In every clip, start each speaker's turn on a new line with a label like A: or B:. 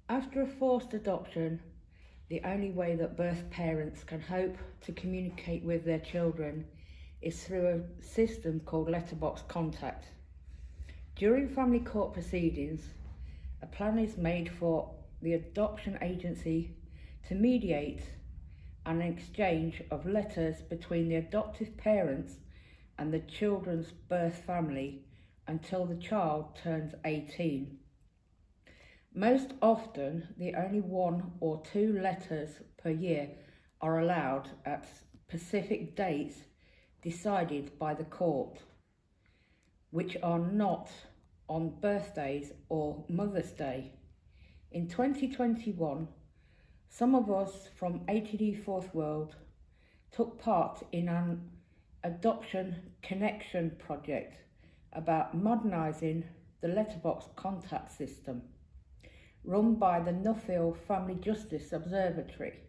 A: After a forced adoption, the only way that birth parents can hope to communicate with their children is through a system called Letterbox Contact. During family court proceedings, a plan is made for the adoption agency to mediate an exchange of letters between the adoptive parents and the children's birth family until the child turns 18. Most often, the only 1 or 2 letters per year are allowed at specific dates decided by the court, which are not on birthdays or Mother's Day. In 2021, some of us from ATD Fourth World took part in an adoption connection project about modernising the Letterbox Contact system, run by the Nuffield Family Justice Observatory.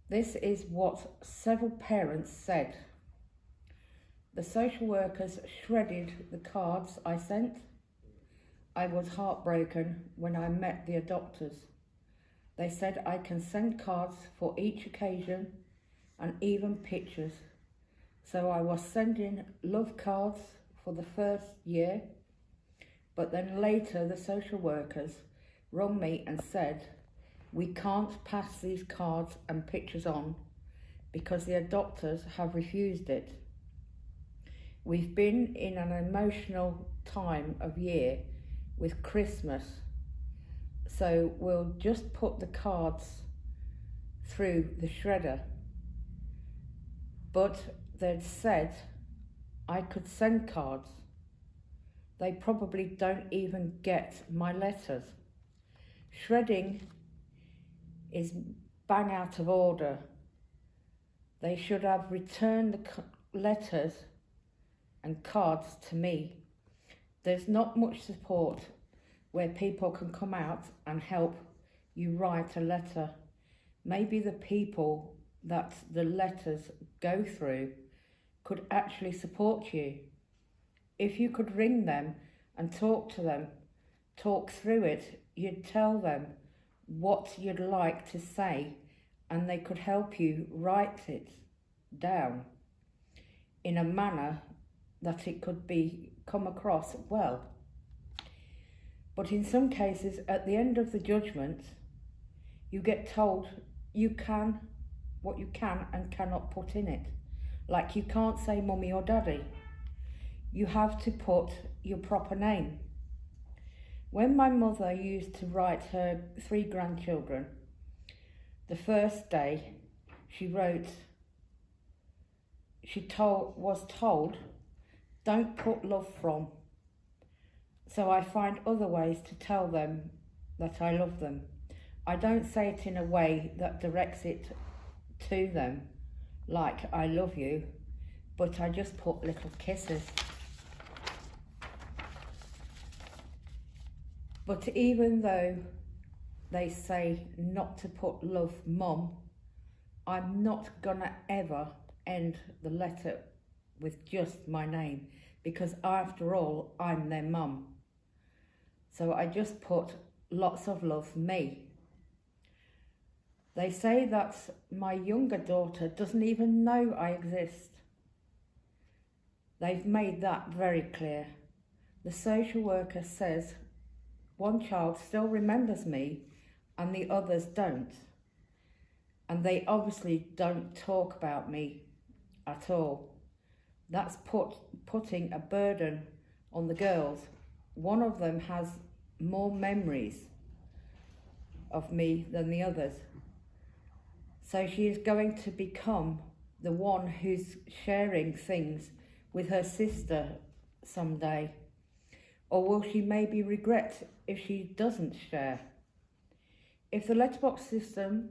A: This is what several parents said. The social workers shredded the cards I sent. I was heartbroken when I met the adopters. They said I can send cards for each occasion and even pictures. So I was sending love cards for the first year, but then later the social workers rang me and said, we can't pass these cards and pictures on because the adopters have refused it. We've been in an emotional time of year with Christmas, so we'll just put the cards through the shredder. But they'd said I could send cards. They probably don't even get my letters. Shredding is bang out of order. They should have returned the letters and cards to me. There's not much support where people can come out and help you write a letter. Maybe the people that the letters go through could actually support you. If you could ring them and talk to them, talk through it, you'd tell them what you'd like to say and they could help you write it down in a manner that it could come across well. But in some cases, at the end of the judgment, you get told what you can and cannot put in it. Like you can't say mummy or daddy. You have to put your proper name. When my mother used to write her 3 grandchildren, the first day was told, don't put love from. So I find other ways to tell them that I love them. I don't say it in a way that directs it to them, like I love you, but I just put little kisses. But even though they say not to put love mum, I'm not gonna ever end the letter with just my name, because after all, I'm their mum. So I just put lots of love, me. They say that my younger daughter doesn't even know I exist. They've made that very clear. The social worker says one child still remembers me and the others don't. And they obviously don't talk about me at all. That's putting a burden on the girls. One of them has more memories of me than the others. So she is going to become the one who's sharing things with her sister someday. Or will she maybe regret if she doesn't share? If the letterbox system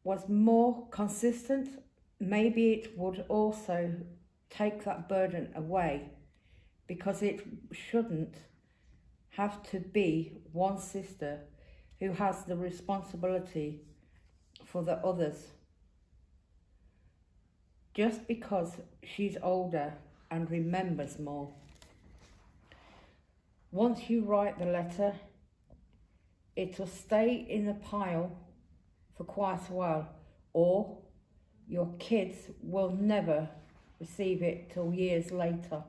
A: was more consistent, maybe it would also take that burden away, because it shouldn't have to be one sister who has the responsibility for the others. Just because she's older and remembers more. Once you write the letter, it'll stay in the pile for quite a while, or your kids will never receive it till years later.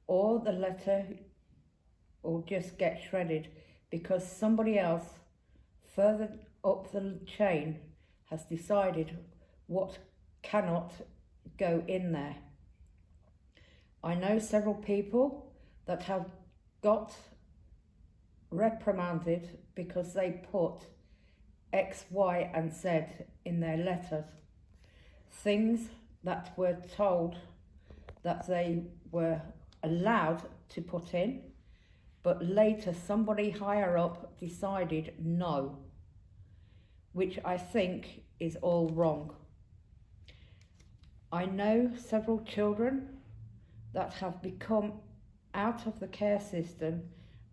A: Or the letter will just get shredded because somebody else further up the chain has decided what cannot go in there. I know several people that have got reprimanded because they put X, Y and Z in their letters. Things that were told that they were allowed to put in, but later somebody higher up decided no, which I think is all wrong. I know several children that have become out of the care system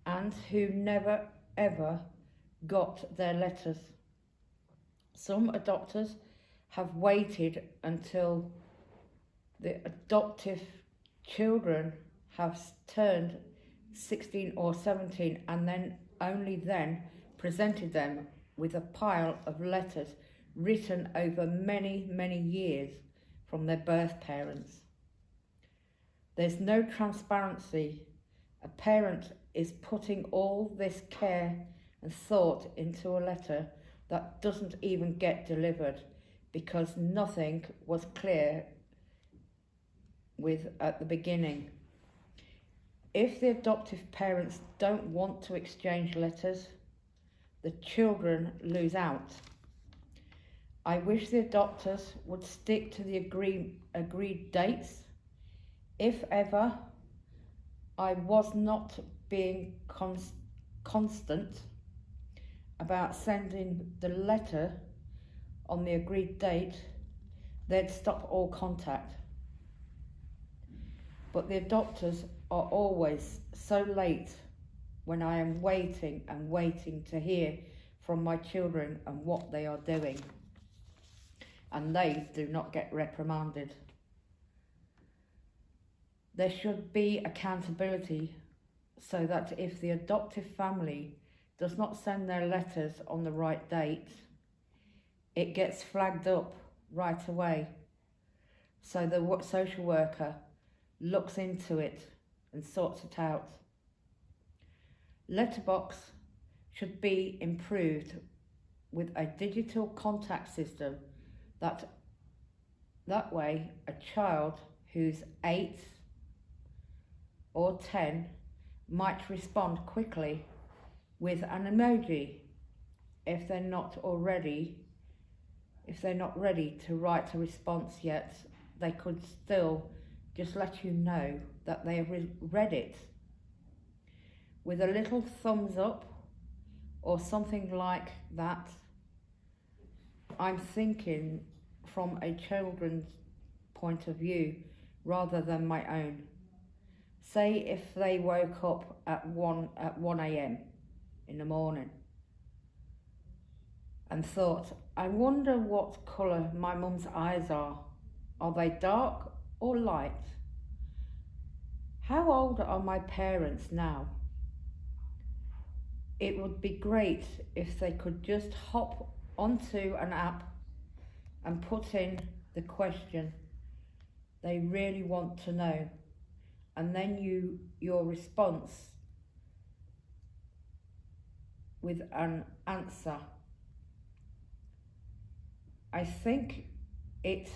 A: and who never ever got their letters. Some adopters have waited until the adoptive children have turned 16 or 17 and then only then presented them with a pile of letters written over many, many years from their birth parents. There's no transparency. A parent is putting all this care and thought into a letter that doesn't even get delivered because nothing was clear at the beginning. If the adoptive parents don't want to exchange letters, the children lose out. I wish the adopters would stick to the agreed dates. If ever I was not being constant about sending the letter on the agreed date, they'd stop all contact. But the adopters are always so late when I am waiting and waiting to hear from my children and what they are doing. And they do not get reprimanded. There should be accountability so that if the adoptive family does not send their letters on the right date, it gets flagged up right away. So the social worker looks into it and sorts it out. Letterbox should be improved with a digital contact system that way a child who's 8 or 10 might respond quickly with an emoji if they're not ready to write a response yet. They could still just let you know that they have read it with a little thumbs up or something like that. I'm thinking from a children's point of view rather than my own. Say if they woke up at 1 a.m. in the morning and thought, I wonder what colour my mum's eyes are. Are they dark or light? How old are my parents now? It would be great if they could just hop onto an app and put in the question they really want to know, and then your response with an answer. I think it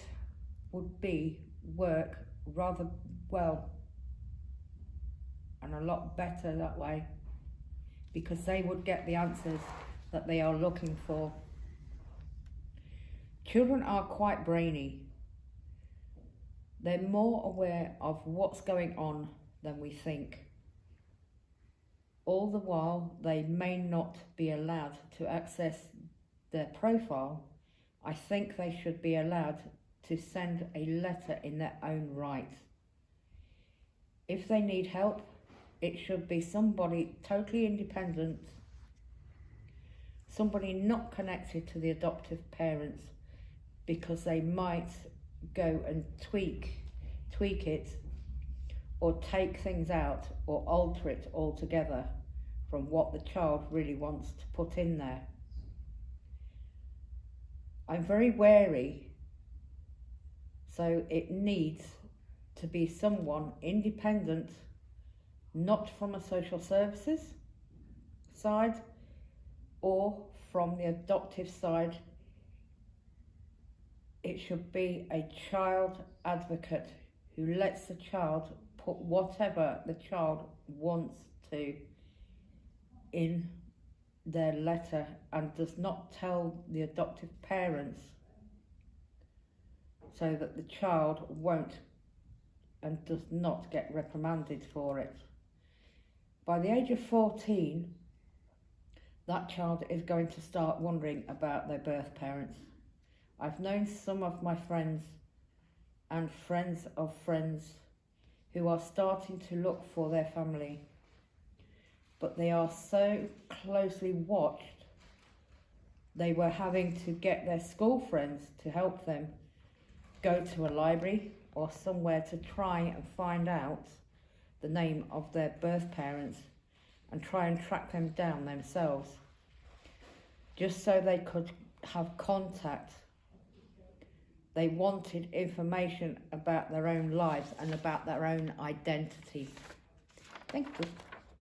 A: would work rather well and a lot better that way, because they would get the answers that they are looking for. Children are quite brainy. They're more aware of what's going on than we think. All the while, they may not be allowed to access their profile. I think they should be allowed to send a letter in their own right. If they need help, it should be somebody totally independent, somebody not connected to the adoptive parents, because they might go and tweak it, or take things out or alter it altogether from what the child really wants to put in there. I'm very wary, so it needs to be someone independent, not from a social services side or from the adoptive side. It should be a child advocate who lets the child put whatever the child wants to in their letter and does not tell the adoptive parents, so that the child won't and does not get reprimanded for it. By the age of 14, that child is going to start wondering about their birth parents. I've known some of my friends and friends of friends who are starting to look for their family, but they are so closely watched, they were having to get their school friends to help them go to a library or somewhere to try and find out the name of their birth parents and try and track them down themselves, just so they could have contact. They wanted information about their own lives and about their own identity. Thank you.